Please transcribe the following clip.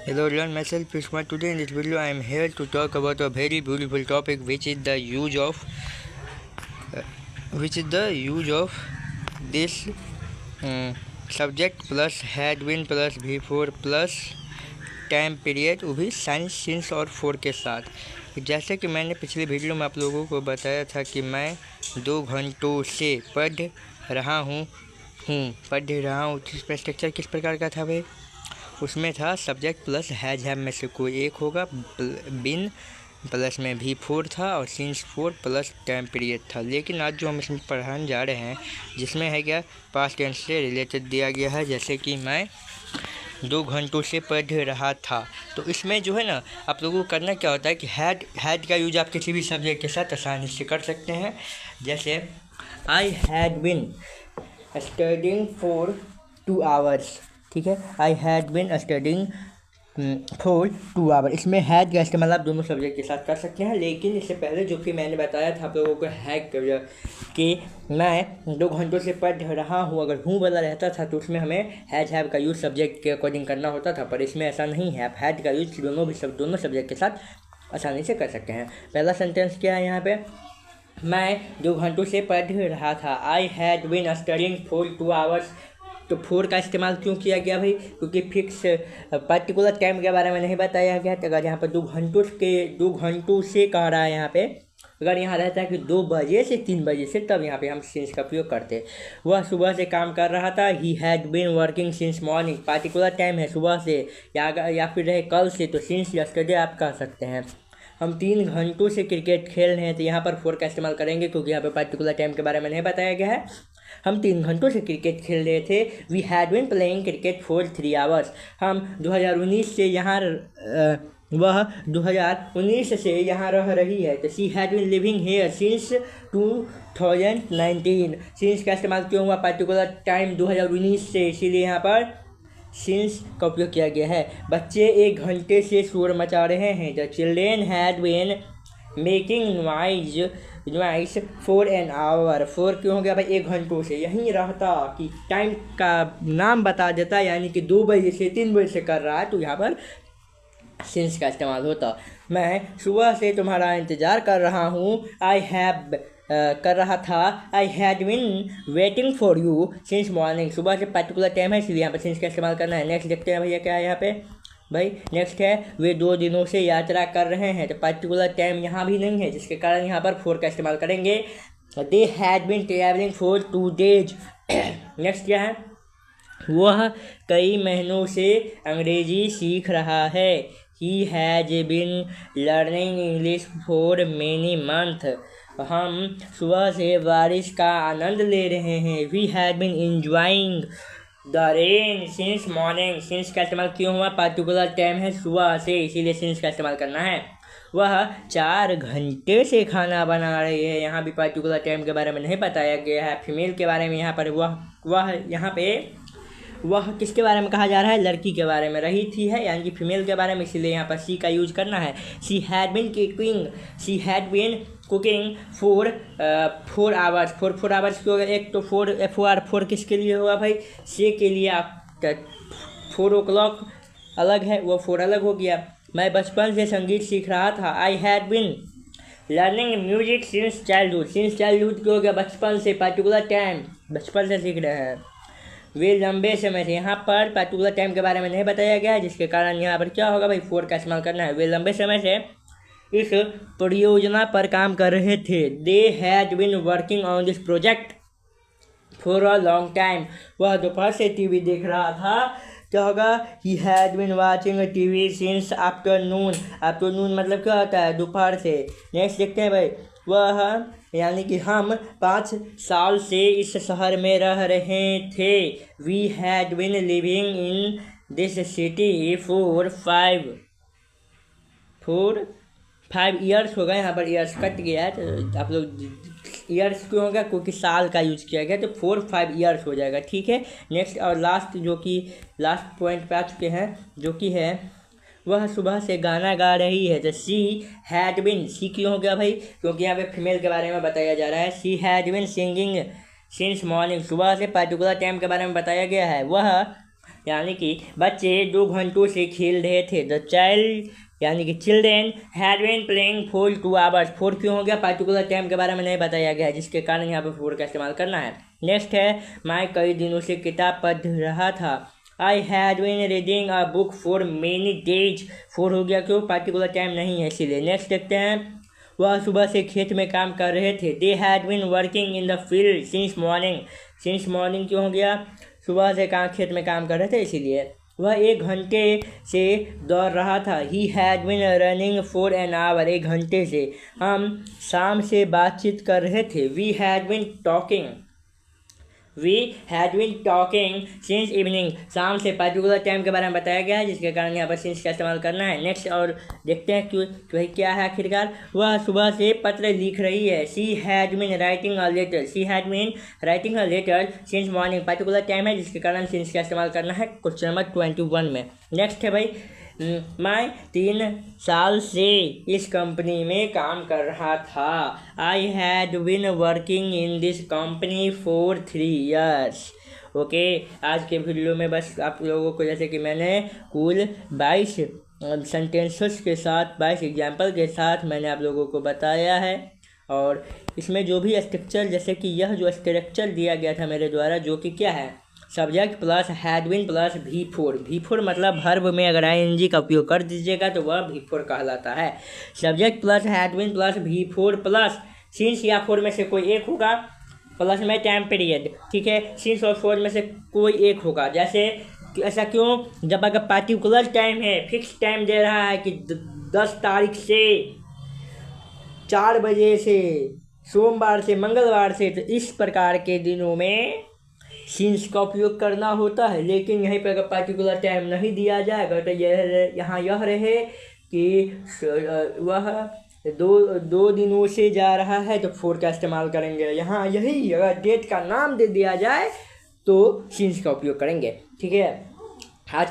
Hello everyone, myself Prishma. Today in this video I am here to talk about a very beautiful topic, which is the use of this subject plus had been plus before plus time period, वो भी science since और four के साथ। जैसे कि मैंने पिछले video में आप लोगों को बताया था कि मैं 2 घंटों से पढ़ रहा हूँ। इसका स्ट्रक्चर किस प्रकार का था भाई? उसमें था सब्जेक्ट प्लस हैज हैव में से कोई एक होगा, बिन प्लस में भी 4 था और सिंस 4 प्लस टाइम पीरियड था। लेकिन आज जो हम इसमें पढ़ाने जा रहे हैं, जिसमें है क्या, पास्ट टेंस से रिलेटेड दिया गया है। जैसे कि मैं 2 घंटों से पढ़ रहा था, तो इसमें जो है ना, आप लोगों को करना क्या होता है कि हैड का यूज आप किसी भी सब्जेक्ट के साथ आसानी से कर सकते हैं। जैसे I had been studying for 2 hours, ठीक है। I had been studying for 2 hour, इसमें हैड का इस्तेमाल आप दोनों सब्जेक्ट के साथ कर सकते हैं। लेकिन इससे पहले जो कि मैंने बताया था आप लोगों को हैड कि मैं 2 घंटों से पढ़ रहा हूँ, अगर हूँ वाला रहता था तो उसमें हमें हैज हैव का यूज़ सब्जेक्ट के अकॉर्डिंग करना होता था, पर इसमें ऐसा नहीं है। आप हैड का यूज़ दोनों सब्जेक्ट के साथ आसानी से कर सकते हैं। पहला सेंटेंस क्या है यहाँ पे? मैं 2 घंटों से पढ़ रहा था। I had been studying for 2 hours. तो 4 का इस्तेमाल क्यों किया गया भाई? क्योंकि फिक्स पर्टिकुलर टाइम के बारे में नहीं बताया गया। तो अगर यहाँ पर 2 घंटों से कह रहा है यहाँ पे, अगर यहाँ रहता है कि 2 बजे से 3 बजे से, तब यहाँ पे हम सिंस का प्रयोग करते। वह सुबह से काम कर रहा था। He had been working since morning, particular time है सुबह से या फिर रहे कल से, तो सिंस यस्टरडे आप कह सकते हैं। हम 3 घंटों से क्रिकेट खेल रहे हैं, तो यहाँ पर 4 का इस्तेमाल करेंगे क्योंकि यहाँ पे पर्टिकुलर टाइम के बारे में नहीं बताया गया है। हम 3 घंटों से क्रिकेट खेल रहे थे। We had been playing cricket for 3 hours. हम 2019 से यहाँ वह 2019 से यहाँ रह रही है। तो she had been living here since 2019। Since का इस्तेमाल क्यों हुआ? पर्टिकुलर टाइम 2019 से, इसीलिए यहाँ पर सिंस का उपयोग किया गया है। बच्चे 1 घंटे से शोर मचा रहे हैं। The children had been making noise for an hour. 4 क्यों हो गया भाई? 1 घंटों से। यहीं रहता कि टाइम का नाम बता देता, यानी कि 2 बजे से 3 बजे से कर रहा है, तो यहाँ पर सिंस का इस्तेमाल होता। मैं सुबह से तुम्हारा इंतज़ार कर रहा हूँ। आई हैव कर रहा था। I had bin waiting for you since morning. सुबह से पर्टिकुलर टाइम है, इसलिए यहाँ पर सिंस का इस्तेमाल करना है। नेक्स्ट देखते हैं भैया क्या है यहाँ पे। भाई नेक्स्ट है वे 2 दिनों से यात्रा कर रहे हैं। तो पर्टिकुलर टाइम यहाँ भी नहीं है, जिसके कारण यहाँ पर 4 का इस्तेमाल करेंगे। They had been travelling for 2 days. Next क्या है? वह कई महीनों से अंग्रेजी सीख रहा है। He has been learning English for many month. हम सुबह से बारिश का आनंद ले रहे हैं। We had been enjoying the rain since morning. Since का इस्तेमाल क्यों हुआ? पर्टिकुलर टाइम है सुबह से, इसीलिए सिंस का इस्तेमाल करना है। वह 4 घंटे से खाना बना रही है। यहाँ भी पर्टिकुलर टाइम के बारे में नहीं बताया गया है। फीमेल के बारे में यहाँ पर वह यहाँ पे वह किसके बारे में कहा जा रहा है? लड़की के बारे में। रही थी है यानी कि फीमेल के बारे में, इसीलिए यहाँ पर सी का यूज करना है। She had been cooking for 4 hours. 4 hours क्यों? एक तो 4 किसके लिए हुआ भाई? से के लिए। आप 4 o'clock अलग है, वो 4 अलग हो गया। मैं बचपन से संगीत सीख रहा था। I had been learning music since childhood. Since childhood क्यों हो गया? बचपन से, पर्टिकुलर टाइम, बचपन से सीख रहे हैं। वे लंबे समय से, यहाँ पर पर्टिकुलर टाइम के बारे में नहीं बताया गया है, जिसके कारण यहाँ पर क्या होगा भाई? 4 का इस्तेमाल करना है। वे लंबे समय से इस परियोजना पर काम कर रहे थे। They had been working on this project for a long time. वह दोपहर से टीवी देख रहा था। क्या होगा? He had been watching TV since afternoon. Afternoon मतलब क्या होता है? दोपहर से। नेक्स्ट देखते हैं भाई। वह यानी कि हम 5 साल से इस शहर में रह रहे थे। We had been living in this city for 5 years हो गए। यहाँ पर ईयर्स कट गया है, तो आप लोग ईयर्स क्यों होगा? क्योंकि साल का यूज किया गया, तो 4-5 ईयर्स हो जाएगा, ठीक है। नेक्स्ट और लास्ट, जो कि लास्ट पॉइंट पे आ चुके हैं, जो कि है वह सुबह से गाना गा रही है। तो सी हैड बिन, सी क्यों हो गया भाई? क्योंकि यहाँ पे फीमेल के बारे में बताया जा रहा है। She had been singing since morning, सुबह से पर्टिकुलर टाइम के बारे में बताया गया है। वह यानी कि बच्चे 2 घंटों से खेल रहे थे। द चाइल्ड यानी कि children had been playing for 2 hours. 4 क्यों हो गया, पार्टिकुलर टाइम के बारे में नहीं बताया गया है, जिसके कारण यहाँ पर 4 का इस्तेमाल करना है। नेक्स्ट है मैं कई दिनों से किताब पढ़ रहा था। I had been reading a book for many days. 4 हो गया, क्यों, पार्टिकुलर टाइम नहीं है इसीलिए। नेक्स्ट देखते हैं वह सुबह से खेत में काम कर रहे थे। They had been working in the field since morning. Since morning क्यों हो गया, सुबह से खेत में काम कर रहे थे इसीलिए। वह 1 घंटे से दौड़ रहा था। He had been running for an hour. 1 घंटे से। हम शाम से बातचीत कर रहे थे। We had been talking since evening. शाम से पार्टिकुलर टाइम के बारे में बताया गया है, जिसके कारण यहाँ पर सिंस का इस्तेमाल करना है। नेक्स्ट और देखते हैं क्यों क्या है आखिरकार। वह सुबह से पत्र लिख रही है। She had been writing a letter. She had been writing a letter since morning. Particular time है, जिसके कारण सिंस का इस्तेमाल करना है क्वेश्चन नंबर 21 में। नेक्स्ट है भाई, मैं 3 साल से इस कंपनी में काम कर रहा था। I had been working in this company for 3 years। Okay, आज के वीडियो में बस आप लोगों को, जैसे कि मैंने कुल 22 सेंटेंसेस के साथ, 22 एग्जाम्पल के साथ मैंने आप लोगों को बताया है। और इसमें जो भी स्ट्रक्चर, जैसे कि यह जो स्ट्रक्चर दिया गया था मेरे द्वारा, जो कि क्या है, subject plus had been plus V4 मतलब वर्ब में अगर ING का उपयोग कर दीजिएगा तो वह V4 कहलाता है। Subject plus had been plus V4 plus since या 4 में से कोई एक होगा, प्लस में टाइम पीरियड। ठीक है, सिंस और 4 में से कोई एक होगा। जैसे ऐसा क्यों, जब अगर पार्टिकुलर टाइम है, फिक्स टाइम दे रहा है कि 10 तारीख से 4 बजे से, सोमवार से मंगलवार से, तो इस प्रकार के दिनों में सिंस का उपयोग करना होता है। लेकिन यहीं पर अगर पार्टिकुलर टाइम नहीं दिया जाएगा तो यहाँ यह रहे कि वह 2 दिनों से जा रहा है तो 4 का इस्तेमाल करेंगे। यहाँ यही अगर डेट का नाम दे दिया जाए तो सिंस का उपयोग करेंगे। ठीक है, आज के